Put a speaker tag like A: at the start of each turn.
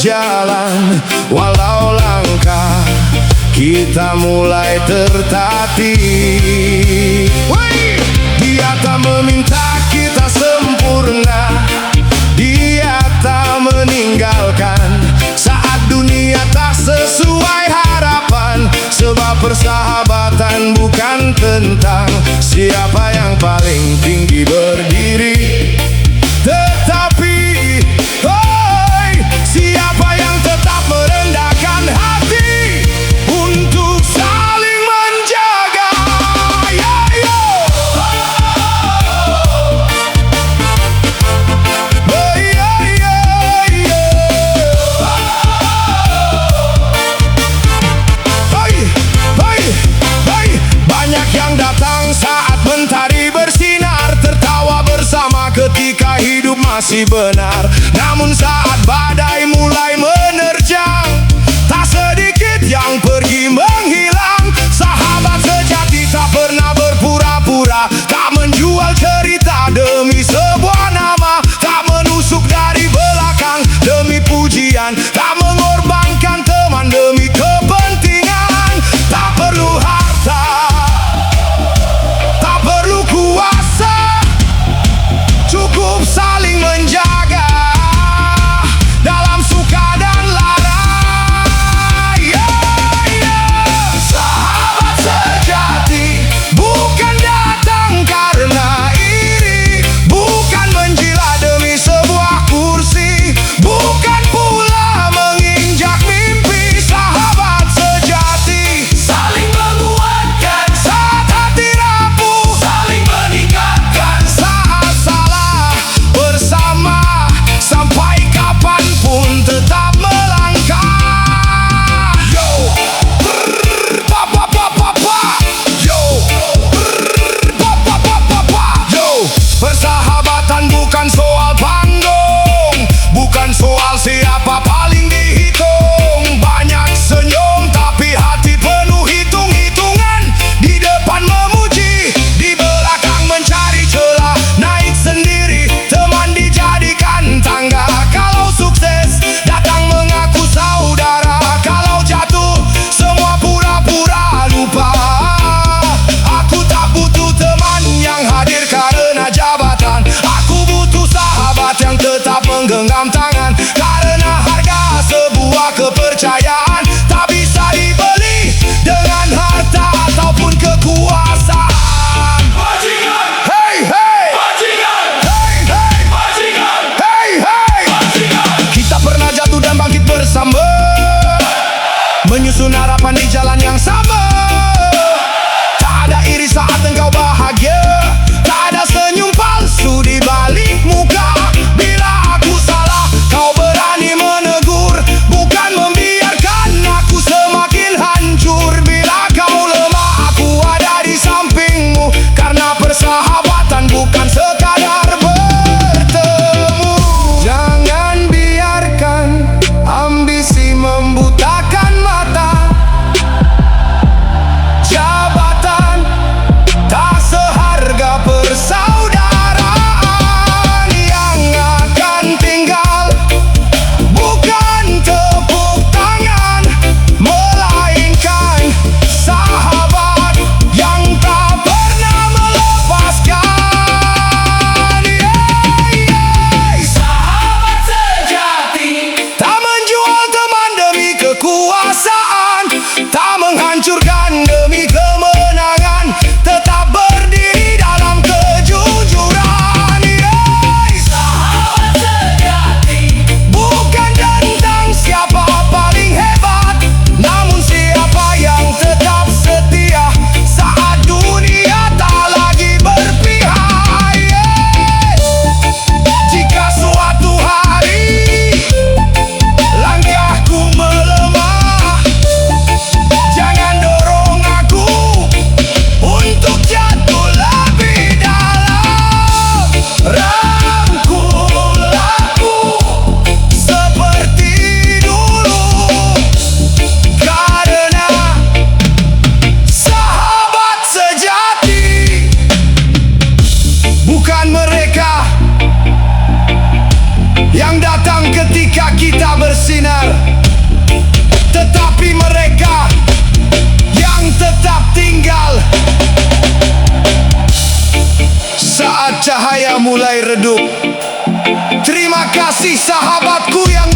A: berjalan, walau langkah kita mulai tertatih. Dia tak meminta kita sempurna, dia tak meninggalkan saat dunia tak sesuai harapan. Sebab persahabatan bukan tentang siapa yang paling tinggi berdiri, tetapi siapa yang tetap merendahkan hati untuk saling menjaga. Banyak yang datang saat mentari bersinar, tertawa bersama ketika hidup masih benar. Namun saat badai mulai menerjang, tak sedikit yang pergi menghilang. Sahabat sejati tak pernah berpura-pura, tak menjual cerita demi sebuah nama, tak menusuk dari belakang demi pujian, tak mengorbankan teman demi kepentingan. Tak perlu harta, tak perlu kuasa, cukup saling menjaga dalam suka dan lara. Sahabat sejati bukan datang karena iri, bukan menjilat demi sebuah kursi, bukan pula menginjak mimpi. Sahabat sejati saling menguatkan saat hati rapuh, saling meningkatkan saat salah, bersama sampai kapanpun tetap melangkah. Persahabatan bukan soal panggung, bukan soal siapa paling dihitung. Banyak senyum tapi hati penuh hitung-hitungan, di depan memuji, di belakang mencari celah. Naik sendiri, teman dijadikan tangga. Kalau sukses, datang mengaku saudara. Kalau jatuh, semua pura-pura lupa. Aku tak butuh teman yang hadir karena jabatan, aku butuh sahabat yang tetap menggenggam tangan. Karena harga sebuah kepercayaan tak bisa dibeli dengan harta ataupun kekuasaan. Hey hey, hey hey, hey hey. Kita pernah jatuh dan bangkit bersama, menyusun harapan di jalan yang sama. Tak ada iri saat engkau bahagia, tak ada senyum palsu di balik muka. Bila aku salah, kau berani menegur, bukan membiarkan aku semakin hancur. Bila kau lemah, aku ada di sampingmu, karena persahabatan bukan sekadar bertemu. Jangan biarkan ambisi membutakan mata. Jabatan tak seharga persaudaraan yang akan tinggal. Bukan tepuk tangan, melainkan sahabat yang tak pernah melepaskan. Sahabat sejati tak menjual teman demi kekuasaan, tak menghancurkan demi kemenangan, tetap berdiri dalam kejujuran. Sahabat sejati bukan tentang siapa paling hebat, namun siapa yang tetap setia saat dunia tak lagi berpihak. Jika suatu hari langkahku melemah, jangan dorong aku untuk jatuh lebih dalam. Rangkul aku seperti dulu, karena sahabat sejati bukan mereka yang datang ketika kita bersinar, bersinar, tetapi mereka yang tetap tinggal saat cahaya mulai redup. Terima kasih sahabatku yang